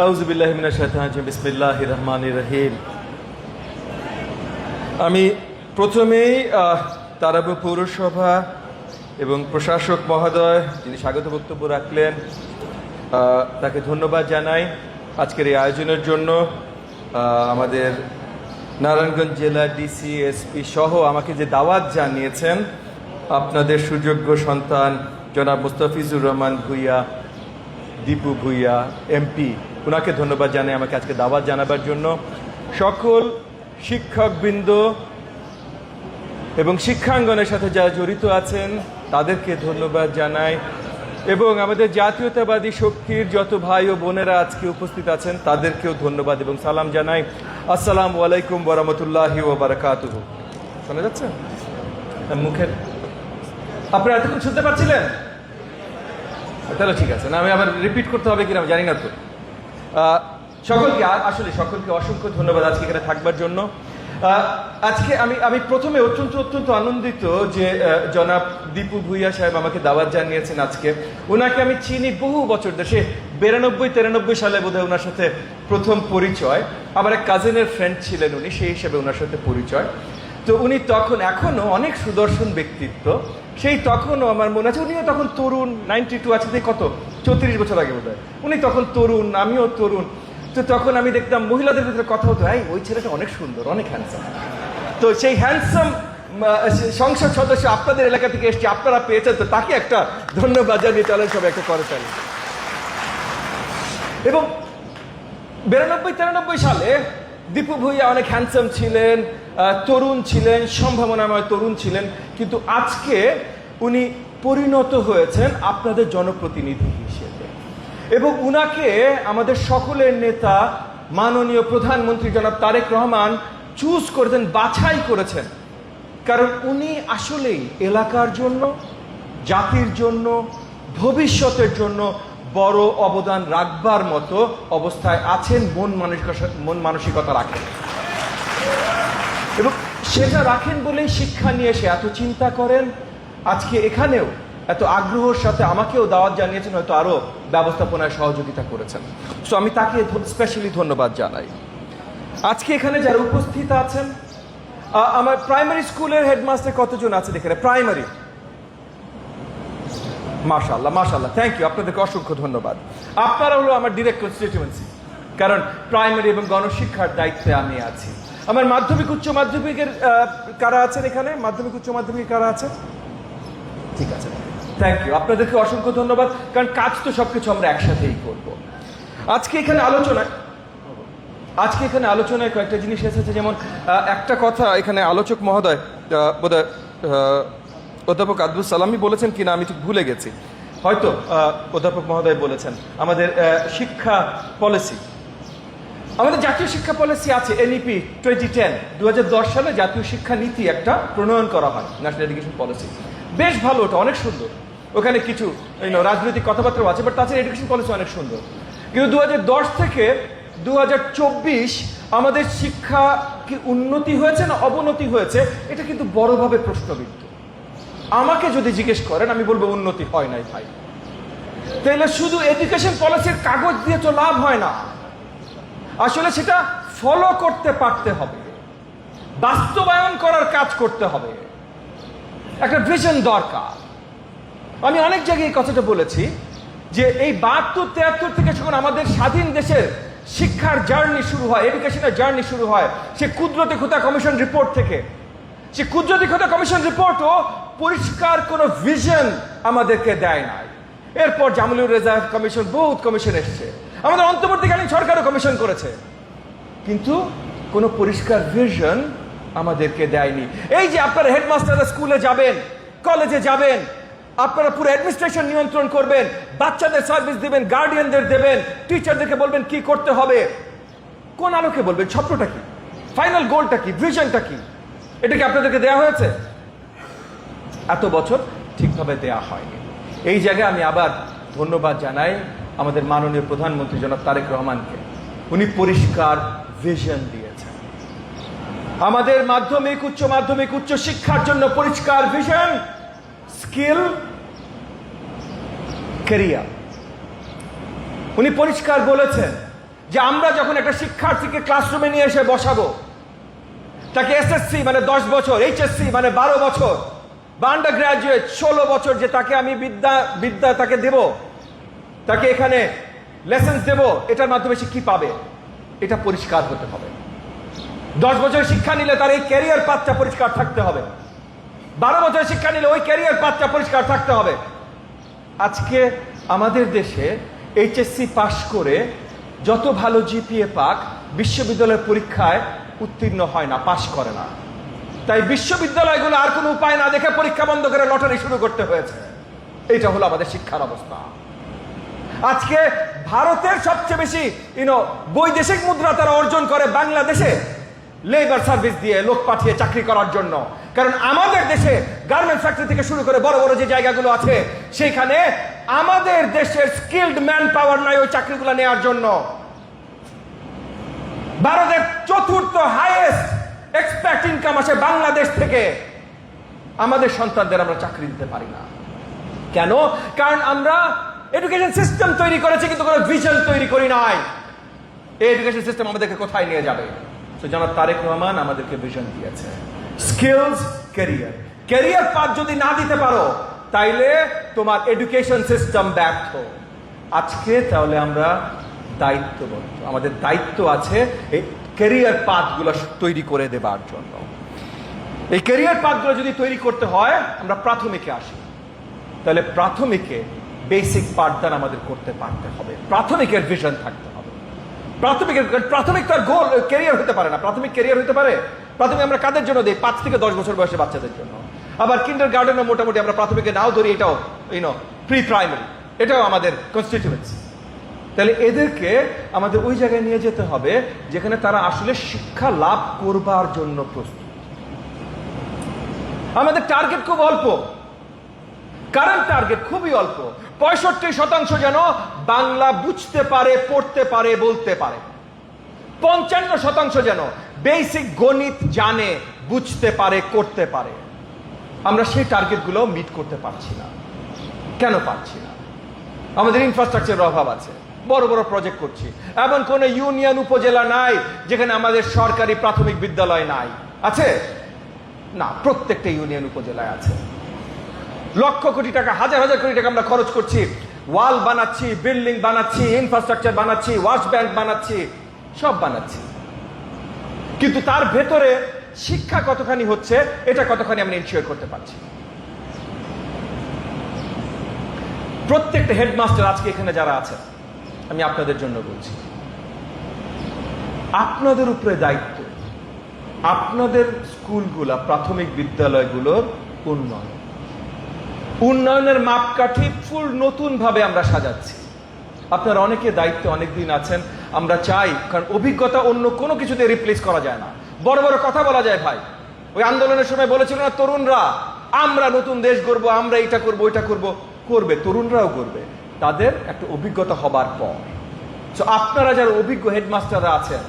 আউযুবিল্লাহি মিনাশ শাইতানির রাজিম বিসমিল্লাহির রহমানির রহিম। আমি প্রথমেই তারাপুর পৌরসভা এবং প্রশাসক মহোদয় যিনি স্বাগত বক্তব্য রাখলেন তাকে ধন্যবাদ জানাই আজকের এই আয়োজনের জন্য। আমাদের নারায়ণগঞ্জ জেলার ডিসি এসপি সহ আমাকে যে দাওয়াত জানিয়েছেন আপনাদের সুযোগ্য সন্তান জনাব মুস্তাফিজুর রহমান ভূঁইয়া, দীপু ভূঁইয়া এমপি, ওনাকে ধন্যবাদ জানাই আমাকে আজকে দাওয়াত জানাবার জন্য। সকল শিক্ষকবৃন্দ এবং শিক্ষাঙ্গনের সাথে যারা জড়িত আছেন তাদেরকে ধন্যবাদ জানাই এবং আমাদের জাতীয়তাবাদী শক্তির যত ভাই ও বোনেরা আজকে উপস্থিত আছেন তাদেরকেও ধন্যবাদ এবং সালাম জানাই। আসসালামু আলাইকুম ওয়া রাহমাতুল্লাহি ওয়া বারাকাতুহু। শোনা যাচ্ছে মুখের? আপনারা এতক্ষণ শুনতে পাচ্ছিলেন? তাহলে ঠিক আছে, না আমি আবার রিপিট করতে হবে কিনা জানি না তো। সকলকে অসংখ্য ধন্যবাদ আজকে এখানে থাকবার জন্য। আজকে আমি প্রথমে অত্যন্ত আনন্দিত যে জনাব দীপু ভূঁইয়া সাহেব আমাকে দাওয়াত জানিয়েছেন আজকে। ওনাকে আমি চিনি বহু বছর ধরে, সে 92-93 সালে বোধহয় ওনার সাথে প্রথম পরিচয়। আমার এক কাজিনের ফ্রেন্ড ছিলেন উনি, সেই হিসেবে ওনার সাথে পরিচয়। তো উনি তখন এখনও অনেক সুদর্শন ব্যক্তিত্ব, সেই তখনও আমার মনে আছে উনিও তখন তরুণ, 92 আছে কত 34 বছর আগে বোধহয়। উনি তখন তরুণ, আমিও তরুণ। তো তখন আমি দেখতাম মহিলাদের ভিতরে কথা হতো, ওই ছেলেটা অনেক সুন্দর, অনেক হ্যান্ডসাম। তো সেই হ্যান্ডসাম সংসদ সদস্য আপনাদের এলাকা থেকে এসছে, আপনারা পেয়েছেন, তো তাকে একটা ধন্যবাদ জানিয়ে চলেন সবাই একটা করে চলেন। এবং 92-93 সালে দীপু ভূঁইয়া অনেক হ্যান্ডসাম ছিলেন, তরুণ ছিলেন, সম্ভাবনাময় তরুণ ছিলেন, কিন্তু আজকে উনি পরিণত হয়েছেন আপনাদের জনপ্রতিনিধি হিসেবে। এবং উনাকে আমাদের সকলের নেতা মাননীয় প্রধানমন্ত্রী জনাব তারেক রহমান চুজ করেছেন, বাছাই করেছেন, কারণ উনি আসলেই এলাকার জন্য, জাতির জন্য, ভবিষ্যতের জন্য বড় অবদান রাখবার মতো অবস্থায় আছেন, মন মানসিকতা রাখেন এবং সেটা রাখেন বলেই শিক্ষা নিয়ে সে এত চিন্তা করেন। আজকে এখানেও এত আগ্রহের সাথে আমাকেও দাওয়াত জানিয়েছেন, হয়তো আরও ব্যবস্থাপনায় সহযোগিতা করেছেন। সো আমি তাকে স্পেশালি ধন্যবাদ জানাই। আজকে এখানে যারা উপস্থিত আছেন, আমার প্রাইমারি স্কুলের হেডমাস্টার কতজন আছে দেখে? প্রাইমারি, মাশাআল্লাহ, থ্যাংক ইউ, আপনাদেরকে অসংখ্য ধন্যবাদ। আপনারা হলো আমার ডিরেক্ট কনস্টিটিউয়েন্সি, কারণ প্রাইমারি এবং গণশিক্ষার দায়িত্বে আমি আছি। আমার মাধ্যমিক উচ্চ মাধ্যমিকের কারা আছেন এখানে? মাধ্যমিক উচ্চ মাধ্যমিক কারা আছেন? ঠিক আছে, থ্যাংক ইউ, আপনাদেরকে অসংখ্য ধন্যবাদ, কারণ কাজ তো সবকিছু আমরা একসাথেই করব। আজকে এখানে আলোচনায় কয়েকটা জিনিস এসেছে, যেমন একটা কথা এখানে আলোচক মহোদয় বোধহয় অধ্যাপক আব্দুল সালামই বলেছেন কিনা আমি ঠিক ভুলে গেছি, হয়তো অধ্যাপক মহোদয় বলেছেন আমাদের শিক্ষা পলিসি, আমাদের জাতীয় শিক্ষা পলিসি আছে এনইপি 2010, 2010 সালে জাতীয় শিক্ষা নীতি একটা প্রণয়ন করা হয়, ন্যাশনাল এডুকেশন পলিসি। বেশ ভালো, ওটা অনেক সুন্দর, ওখানে কিছু রাজনৈতিক কথাবার্তাও আছে, বাট তাছাড়া এডুকেশন পলিসি অনেক সুন্দর। কিন্তু 2010 থেকে 2024 আমাদের শিক্ষা কি উন্নতি হয়েছে না অবনতি হয়েছে, এটা কিন্তু বড়ভাবে প্রশ্নবিদ্ধ। আমাকে যদি জিজ্ঞেস করেন আমি বলবো উন্নতি হয় নাই ভাই। তাহলে শুধু এডুকেশন পলিসির কাগজ দিয়ে তো লাভ হয় না, আসলে সেটা ফলো করতে পারতে হবে, বাস্তবায়ন করার কাজ করতে হবে, একটা ভিশন দরকার। আমি অনেক জায়গায় এই কথাটা বলেছি যে এই 72-73 থেকে যখন আমাদের স্বাধীন দেশের শিক্ষার জার্নি শুরু হয়, এডুকেশনের জার্নি শুরু হয়, সে কুদরতি খোদা কমিশন রিপোর্ট থেকে, সে কুদরতি খোদা কমিশন রিপোর্টও পরিষ্কার কোনো ভিশন আমাদেরকে দেয় নাই। এরপর জামিলুর রেজা কমিশন, বহুত কমিশন এসছে, আমাদের অন্তর্বর্তীকালীন সরকারও কমিশন করেছে, কিন্তু কোনো পরিষ্কার ভিশন আমাদেরকে দেয়নি। এই যে আপনারা হেডমাস্টাররা স্কুলে যাবেন, কলেজে যাবেন, আপনারা পুরো অ্যাডমিনিস্ট্রেশন নিয়ন্ত্রণ করবেন, বাচ্চাদের সার্ভিস দেবেন, গার্ডিয়ানদের দেবেন, টিচারদেরকে বলবেন কি করতে হবে, কোন আলোকে বলবেন? স্বপ্নটা কি, ফাইনাল গোলটা কি, ভিশনটা কি? এটা কি আপনাদেরকে দেওয়া হয়েছে? এত বছর ঠিকভাবে দেওয়া হয়নি। এই জায়গায় আমি আবার ধন্যবাদ জানাই আমাদের মাননীয় প্রধানমন্ত্রী জনাব তারেক রহমানকে। উনি পরিষ্কার ভিশন দিয়েছেন আমাদের মাধ্যমিক উচ্চ শিক্ষার জন্য, পরিষ্কার ভিশন, স্কিল, ক্যারিয়ার। উনি পরিষ্কার বলেছেন যে আমরা যখন একটা শিক্ষার্থীকে ক্লাসরুমে নিয়ে এসে বসাবো, তাকে এসএসসি মানে 10 বছর, এইচএসসি মানে 12 বছর, বা আন্ডার গ্রাজুয়েট 16 বছর, যে তাকে আমি বিদ্যা তাকে দেব, তাকে এখানে লেসেন্স দেব, এটার মাধ্যমে সে কি পাবে এটা পরিষ্কার হতে হবে। 10 বছরের শিক্ষা নিলে তার এই ক্যারিয়ার পাথটা পরিষ্কার থাকতে হবে। 12 বছরের শিক্ষা নিলে ওই ক্যারিয়ার পাথটা পরিষ্কার থাকতে হবে। আজকে আমাদের দেশে এইচএসসি পাশ করে যত ভালো জিপিএ পাক, বিশ্ববিদ্যালয়ের পরীক্ষায় উত্তীর্ণ হয় না, পাশ করে না। তাই বিশ্ববিদ্যালয়গুলো আর কোনো উপায় না দেখে পরীক্ষা বন্ধ করে লটারি শুরু করতে হয়েছে। এটা হলো আমাদের শিক্ষার অবস্থা। আজকে ভারতের সবচেয়ে বেশি বৈদেশিক মুদ্রা তারা অর্জন করে বাংলাদেশে লেবার সার্ভিস দিয়ে, লোক পাঠিয়ে চাকরি করার জন্য। কারণ আমাদের দেশে গার্মেন্টস ফ্যাক্টরি থেকে শুরু করে বড় বড় যে জায়গাগুলো আছে, সেখানে আমাদের দেশের স্কিলড ম্যান পাওয়ার নাই ওই চাকরিগুলো নেওয়ার জন্য। ভারতের 4th হাইয়েস্ট এক্সপেক্ট ইনকাম আসে বাংলাদেশ থেকে। আমাদের সন্তানদের আমরা চাকরি দিতে পারি না কেন? কারণ আমরা এডুকেশন সিস্টেম তৈরি করেছি, কিন্তু কোনো ভিশন তৈরি করি নাই। এই এডুকেশন সিস্টেম আমাদেরকে কোথায় নিয়ে যাবে? তো জনাব তারেক রহমান আমাদেরকে ভিশন দিয়েছে, স্কিলস, ক্যারিয়ার। ক্যারিয়ার পাথ যদি না দিতে পারো, তাইলে তোমার এডুকেশন সিস্টেম ব্যর্থ। আজকে তাহলে আমরা দায়িত্ববদ্ধ, আমাদের দায়িত্ব আছে এই ক্যারিয়ার পাথগুলো তৈরি করে দেবার জন্য। এই ক্যারিয়ার পাথগুলো যদি তৈরি করতে হয়, আমরা প্রাথমিকে আসি। তাহলে প্রাথমিকে বেসিক পাঠদান আমাদের করতে পারতে হবে, প্রাথমিকের ভিশন থাকতে হবে। প্রাথমিক তার গোল ক্যারিয়ার হতে পারে না। প্রাথমিক ক্যারিয়ার হতে পারে, প্রাথমিক আমরা কাদের জন্য দিই? 5 থেকে 10 বছর বয়সে বাচ্চাদের জন্য। আবার কিন্ডার গার্ডেনও মোটামুটি আমরা প্রাথমিকে নাও ধরি, এটাও প্রি প্রাইমারি, এটাও আমাদের কনস্টিটিউয়েন্সি। তাহলে এদেরকে আমাদের ওই জায়গায় নিয়ে যেতে হবে যেখানে তারা আসলে শিক্ষা লাভ করবার জন্য প্রস্তুত। আমাদের টার্গেট খুব অল্প, কারেন্ট টার্গেট খুবই অল্প। 65% যেন বাংলা বুঝতে পারে, পড়তে পারে, বলতে পারে। 55% যেন বেসিক গণিত জানে, বুঝতে পারে, করতে পারে। আমরা সেই টার্গেটগুলো মিট করতে পারছি না। কেন পারছি না? আমাদের ইনফ্রাস্ট্রাকচারের অভাব আছে, বড় বড় প্রজেক্ট করছি। এমন কোন ইউনিয়ন উপজেলা নাই যেখানে আমাদের সরকারি প্রাথমিক বিদ্যালয় নাই। আছে না? প্রত্যেকটা ইউনিয়ন উপজেলায় আছে। লক্ষ কোটি টাকা, হাজার হাজার কোটি টাকা আমরা খরচ করছি, ওয়াল বানাচ্ছি, বিল্ডিং বানাচ্ছি, ইনফ্রাস্ট্রাকচার বানাচ্ছি, ওয়াশ ব্যাংক বানাচ্ছি, সব বানাচ্ছি। কিন্তু তার ভেতরে শিক্ষা কতখানি হচ্ছে, এটা কতখানি আমরা ইনশিওর করতে পারছি। প্রত্যেকটা হেডমাস্টার আজকে এখানে যারা আছে, আমি আপনাদের জন্য বলছি, আপনাদের উপরে দায়িত্ব আপনাদের স্কুলগুলা, প্রাথমিক বিদ্যালয়গুলোর উন্নয়নের মাপকাঠি ফুল নতুন ভাবে আমরা সাজাচ্ছি। আপনারা অনেকে দায়িত্বে অনেকদিন আছেন, আমরা চাই, কারণ অভিজ্ঞতা অন্য কোনো কিছুতে রিপ্লেস করা যায় না। বড় বড় কথা বলা যায় ভাই, ওই আন্দোলনের সময় বলেছিল না তরুণরা, আমরা নতুন দেশ গড়ব, আমরা এটা করব, ওইটা করব। করবে, তরুণরাও করবে, তাদের একটা অভিজ্ঞতা হবার পর। তো আপনারা যারা অভিজ্ঞ হেডমাস্টাররা আছেন,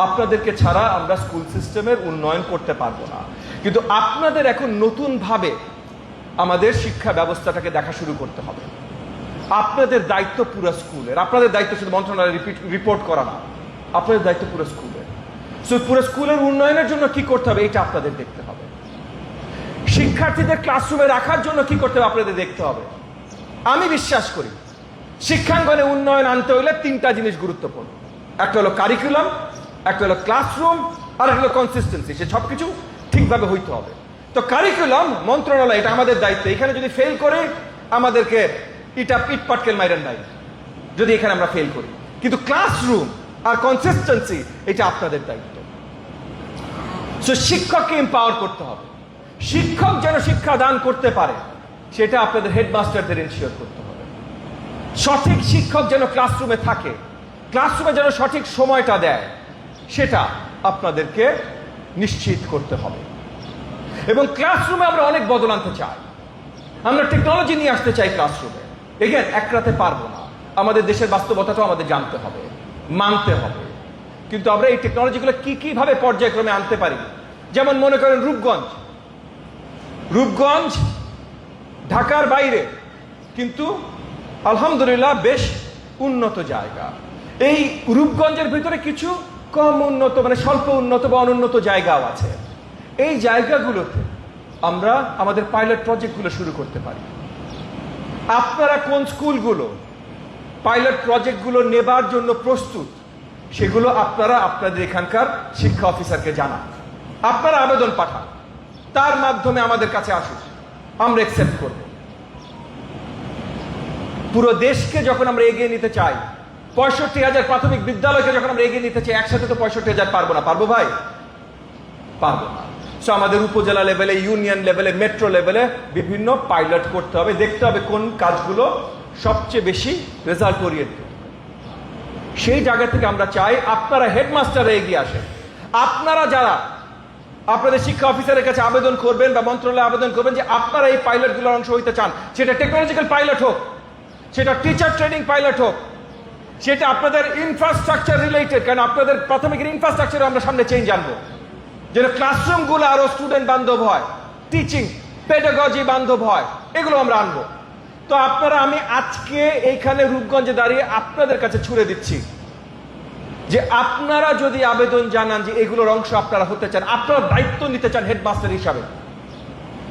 আপনাদেরকে ছাড়া আমরা স্কুল সিস্টেমের উন্নয়ন করতে পারবো না। কিন্তু আপনাদের এখন নতুন ভাবে আমাদের শিক্ষা ব্যবস্থাটাকে দেখা শুরু করতে হবে। আপনাদের দায়িত্ব পুরো স্কুলের, আপনাদের দায়িত্ব শুধু মন্ত্রণালয়ে রিপোর্ট করা না, আপনাদের দায়িত্ব পুরো স্কুলের। সো পুরো স্কুলের উন্নয়নের জন্য কি করতে হবে, এটা আপনাদের দেখতে হবে। শিক্ষার্থীদের ক্লাসরুমে রাখার জন্য কি করতে হবে, আপনাদের দেখতে হবে। আমি বিশ্বাস করি শিক্ষাঙ্গনে উন্নয়ন আনতে হলে 3টা জিনিস গুরুত্বপূর্ণ। একটা হলো কারিকুলাম, একটা হলো ক্লাসরুম, আর একটা হলো কনসিস্টেন্সি। সে সবকিছু ঠিকভাবে হইতে হবে। তো কারিকুলাম মন্ত্রণালয়, এটা আমাদের দায়িত্ব। এখানে যদি ফেল করে আমাদেরকে ইট পাটকেল মাইরেন নাই, যদি এখানে আমরা ফেল করি। কিন্তু ক্লাসরুম আর কনসিস্টেন্সি, এটা আপনাদের দায়িত্ব। সো শিক্ষককে এম্পাওয়ার করতে হবে। শিক্ষক যেন শিক্ষা দান করতে পারে, সেটা আপনাদের হেডমাস্টারদের এনশিওর করতে হবে। সঠিক শিক্ষক যেন ক্লাসরুমে থাকে, ক্লাসরুমে যেন সঠিক সময়টা দেয়, সেটা আপনাদেরকে নিশ্চিত করতে হবে। এবং ক্লাসরুমে আমরা অনেক বদল আনতে চাই, আমরা টেকনোলজি নিয়ে আসতে চাই ক্লাসরুমে। এগেন, এক রাতে পারবো না, আমাদের দেশের বাস্তবতাটাও আমাদের জানতে হবে, মানতে হবে। কিন্তু আমরা এই টেকনোলজিগুলো কিভাবে পর্যায়ক্রমে আনতে পারি? যেমন মনে করেন রূপগঞ্জ ঢাকার বাইরে, কিন্তু আলহামদুলিল্লাহ বেশ উন্নত জায়গা। এই রূপগঞ্জের ভিতরে কিছু কম উন্নত মানে স্বল্প উন্নত বা অনুন্নত জায়গাও আছে। এই জায়গাগুলোতে আমরা আমাদের পাইলট প্রজেক্টগুলো শুরু করতে পারি। আপনারা কোন স্কুলগুলো পাইলট প্রজেক্টগুলো নেবার জন্য প্রস্তুত সেগুলো আপনারা আপনাদের এখানকার শিক্ষা অফিসারকে জানান, আপনারা আবেদন পাঠান, তার মাধ্যমে আমাদের কাছে আসুন, আমরা অ্যাকসেপ্ট করব। পুরো দেশকে যখন আমরা এগিয়ে নিতে চাই, 65,000 প্রাথমিক বিদ্যালয়কে যখন আমরা এগিয়ে নিতে চাই, একসাথে তো 65,000 পারবো না। পারবো ভাই? পারবো না। সো আমাদের উপজেলা লেভেলে, ইউনিয়ন লেভেলে, মেট্রো লেভেলে বিভিন্ন পাইলট করতে হবে, দেখতে হবে কোন কাজগুলো সবচেয়ে বেশি রেজাল্ট ওরিয়েন্টেড। সেই জায়গা থেকে আমরা চাই আপনারা হেডমাস্টাররা এগিয়ে আসেন। আপনারা যারা আপনাদের শিক্ষা অফিসারের কাছে আবেদন করবেন বা মন্ত্রণালয়ে আবেদন করবেন যে আপনারা এই পাইলটগুলোর অংশ হইতে চান, সেটা টেকনোলজিক্যাল পাইলট হোক, সেটা টিচার ট্রেনিং পাইলট হোক, সেটা আপনাদের ইনফ্রাস্ট্রাকচার রিলেটেড, কারণ আপনাদের প্রাথমিকের ইনফ্রাস্ট্রাকচারে আমরা সামনে চেঞ্জ আনবো, যেন ক্লাসরুমগুলো আরো স্টুডেন্ট বান্ধব হয়, টিচিং পেডাগজি বান্ধব হয়, এগুলো আমরা আনবো। তো আপনারা, আমি আজকে এইখানে রূপগঞ্জে দাঁড়িয়ে আপনাদের কাছে ছুড়ে দিচ্ছি যে আপনারা যদি আবেদন জানান যে এগুলোর অংশ আপনারা হতে চান, আপনারা দায়িত্ব নিতে চান হেডমাস্টার হিসাবে,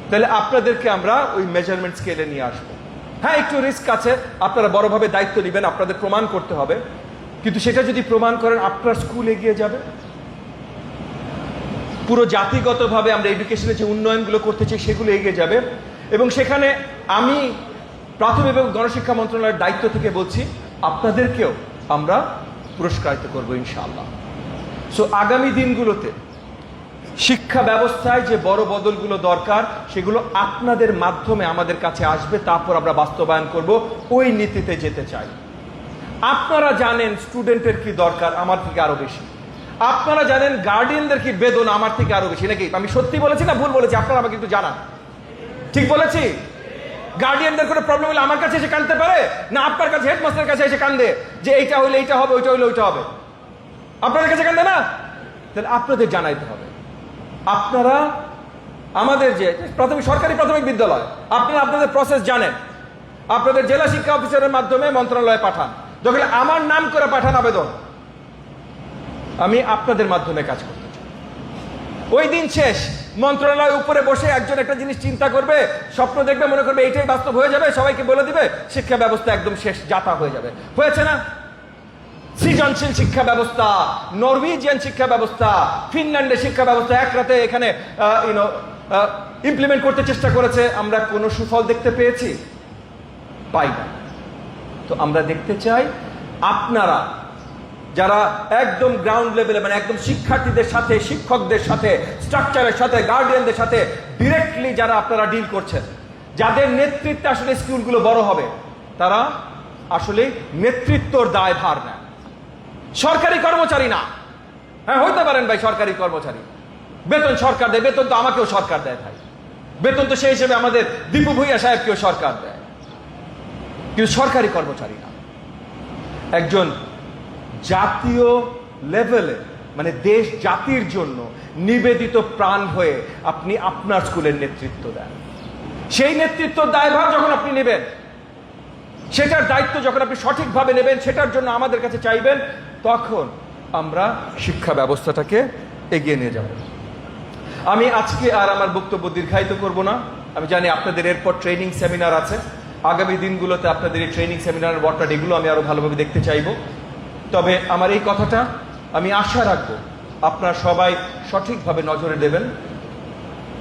তাহলে আপনাদেরকে আমরা ওই মেজারমেন্ট স্কেলে নিয়ে আসবো। হ্যাঁ, একটু রিস্ক আছে, আপনারা বড়ভাবে দায়িত্ব নেবেন, আপনাদের প্রমাণ করতে হবে, কিন্তু সেটা যদি প্রমাণ করেন আপনার স্কুল এগিয়ে যাবে। পুরো জাতিগতভাবে আমরা এডুকেশনের যে উন্নয়নগুলো করতে চাই সেগুলো এগিয়ে যাবে। এবং সেখানে আমি প্রাথমিক এবং গণশিক্ষা মন্ত্রণালয়ের দায়িত্ব থেকে বলছি আপনাদেরকেও আমরা পুরস্কারিত করব ইনশাআল্লাহ। সো আগামী দিনগুলোতে শিক্ষা ব্যবস্থায় যে বড় বদলগুলো দরকার সেগুলো আপনাদের মাধ্যমে আমাদের কাছে আসবে, তারপর আমরা বাস্তবায়ন করব। ওই নীতিতে যেতে চাই। আপনারা জানেন স্টুডেন্টের কি দরকার আমার থেকে আরো বেশি, আপনারা জানেন গার্ডিয়ানদের কি বেদনা আমার থেকে আরো বেশি, নাকি আমি সত্যি বলেছি না ভুল বলেছি? আপনারা আমাকে একটু জানান, ঠিক বলেছি? গার্ডিয়ানদের কোনো প্রবলেম হলে আমার কাছে এসে কাঁদতে পারে না আপনার কাছে, হেডমাস্টারের কাছে এসে কান্দে যে এইটা হইলে এইটা হবে, ওইটা হইলে ওইটা হবে? আপনাদের কাছে কান্দে না? তাহলে আপনাদের জানাইতে হবে। আপনারা আমাদের যে সরকারি প্রাথমিক বিদ্যালয়, আপনারা আপনাদের প্রসেস জানেন, আপনাদের জেলা শিক্ষা অফিসারের মাধ্যমে মন্ত্রণালয়ে পাঠান, যখন আমার নাম করে পাঠান আবেদন, আমি আপনাদের মাধ্যমে কাজ করতে চাই। ওই দিন শেষ, মন্ত্রণালয় উপরে বসে একজন একটা জিনিস চিন্তা করবে, স্বপ্ন দেখবে, মনে করবে এইটাই বাস্তব হয়ে যাবে, সবাইকে বলে দিবে, শিক্ষা ব্যবস্থা একদম শেষ, যাতা হয়ে যাবে। হয়েছে না? সৃজনশীল শিক্ষা ব্যবস্থা, নরওয়েজিয়ান শিক্ষা ব্যবস্থা, ফিনল্যান্ডের শিক্ষা ব্যবস্থা এক রাতে এখানে ইমপ্লিমেন্ট করতে চেষ্টা করেছে, আমরা কোনো সুফল দেখতে পেয়েছি? পাই না। তো আমরা দেখতে চাই আপনারা যারা একদম গ্রাউন্ড লেভেলে, মানে একদম শিক্ষার্থীদের সাথে, শিক্ষকদের সাথে, স্ট্রাকচারের সাথে, গার্ডিয়ানদের সাথে ডিরেক্টলি যারা আপনারা ডিল করছেন, যাদের নেতৃত্বে আসলে স্কুলগুলো বড় হবে, তারা আসলে নেতৃত্বর দায় ভার নেন। সরকারি কর্মচারী না। হ্যাঁ, হইতে পারেন ভাই সরকারি কর্মচারী, বেতন সরকার দেয়, বেতন তো আমাকেও সরকার দেয় ভাই, বেতন তো সেই হিসেবে আমাদের দীপু ভূঁইয়া সাহেবকেও সরকার দেয়, কিন্তু সরকারি কর্মচারী না। একজন জাতীয় লেভেলে, মানে দেশ জাতির জন্য নিবেদিত প্রাণ হয়ে আপনি আপনার স্কুলের নেতৃত্ব দেন। সেই নেতৃত্ব দায়ভার যখন আপনি নেবেন, সেটার দায়িত্ব যখন আপনি সঠিকভাবে নেবেন, সেটার জন্য আমাদের কাছে চাইবেন, তখন আমরা শিক্ষা ব্যবস্থাটাকে এগিয়ে নিয়ে যাব। আমি আজকে আর আমার বক্তব্য দীর্ঘায়িত করব না। আমি জানি আপনাদের এরপর ট্রেনিং সেমিনার আছে, আগামী দিনগুলোতে আপনাদের এই ট্রেনিং সেমিনারের বটটা এগুলো আমি আরো ভালোভাবে দেখতে চাইব। তবে আমার এই কথাটা আমি আশা রাখবো আপনারা সবাই সঠিকভাবে নজরে দেবেন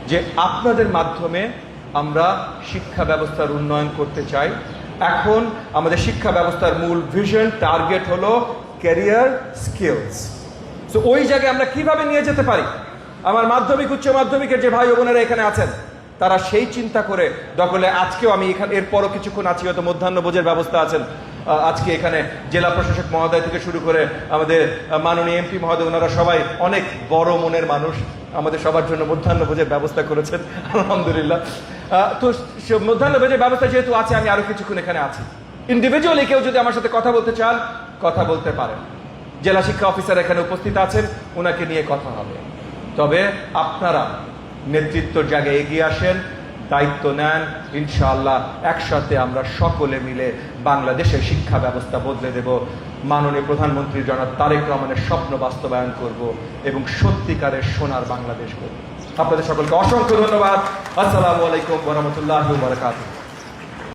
যে আপনাদের মাধ্যমে আমরা শিক্ষা ব্যবস্থার উন্নয়ন করতে চাই। এখন আমাদের শিক্ষা ব্যবস্থার মূল ভিশন, টার্গেট হলো ক্যারিয়ার স্কিলস। তো ওই জায়গায় আমরা কিভাবে নিয়ে যেতে পারি, আমার মাধ্যমিক উচ্চ মাধ্যমিকের যে ভাই বোনেরা এখানে আছেন তারা সেই চিন্তা করে দখলে, আজকেও আমি এখানে এরপরও কিছুক্ষণ আছি, হয়তো মধ্যাহ্নভোজের ব্যবস্থা আছেন। আজকে এখানে জেলা প্রশাসক মহোদয় থেকে শুরু করে আমাদের মাননীয় এমপি মহোদয়, ওনারা সবাই অনেক বড় মনের মানুষ, আমাদের সবার জন্য মধ্যাহ্নভোজের ব্যবস্থা করেছেন, আলহামদুলিল্লাহ। তো মধ্যাহ্নভোজের ব্যবস্থা যেহেতু আছে, আমি আরো কিছুক্ষণ এখানে আছি। ইন্ডিভিজুয়ালি কেউ যদি আমার সাথে কথা বলতে চান, কথা বলতে পারেন। জেলা শিক্ষা অফিসার এখানে উপস্থিত আছেন, ওনাকে নিয়ে কথা হবে। তবে আপনারা নেতৃত্বর জায়গায় এগিয়ে আসেন, দায়িত্ব নেন, ইনশাআল্লাহ একসাথে আমরা সকলে মিলে বাংলাদেশের শিক্ষা ব্যবস্থা বদলে দেব, মাননীয় প্রধানমন্ত্রী জনাব তারেক রহমানের স্বপ্ন বাস্তবায়ন করব এবং সত্যিকারের সোনার বাংলাদেশ করব। আপনাদের সকলকে অসংখ্য ধন্যবাদ। আসসালামু আলাইকুম ওয়া রাহমাতুল্লাহি ওয়া বারাকাতুহু।